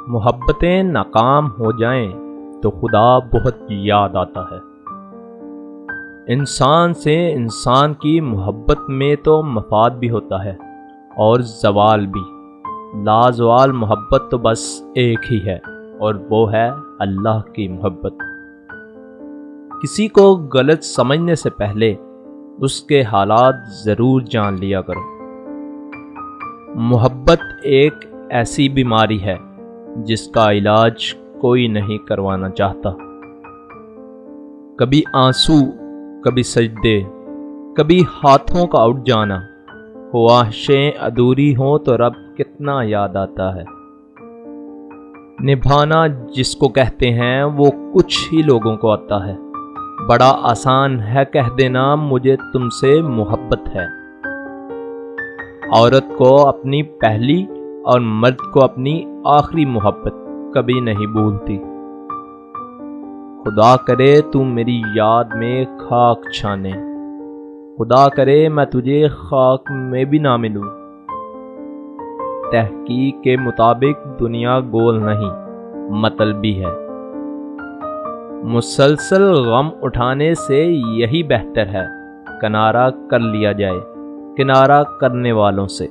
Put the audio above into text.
محبتیں ناکام ہو جائیں تو خدا بہت یاد آتا ہے۔ انسان سے انسان کی محبت میں تو مفاد بھی ہوتا ہے اور زوال بھی۔ لازوال محبت تو بس ایک ہی ہے اور وہ ہے اللہ کی محبت۔ کسی کو غلط سمجھنے سے پہلے اس کے حالات ضرور جان لیا کرو۔ محبت ایک ایسی بیماری ہے جس کا علاج کوئی نہیں کروانا چاہتا۔ کبھی آنسو، کبھی سجدے، کبھی ہاتھوں کا اٹھ جانا، خواہشیں ادھوری ہوں تو رب کتنا یاد آتا ہے۔ نبھانا جس کو کہتے ہیں وہ کچھ ہی لوگوں کو آتا ہے۔ بڑا آسان ہے کہہ دینا مجھے تم سے محبت ہے۔ عورت کو اپنی پہلی اور مرد کو اپنی آخری محبت کبھی نہیں بھولتی۔ خدا کرے تو میری یاد میں خاک چھانے، خدا کرے میں تجھے خاک میں بھی نہ ملوں۔ تحقیق کے مطابق دنیا گول نہیں، مطلبی ہے۔ مسلسل غم اٹھانے سے یہی بہتر ہے کنارہ کر لیا جائے کنارہ کرنے والوں سے۔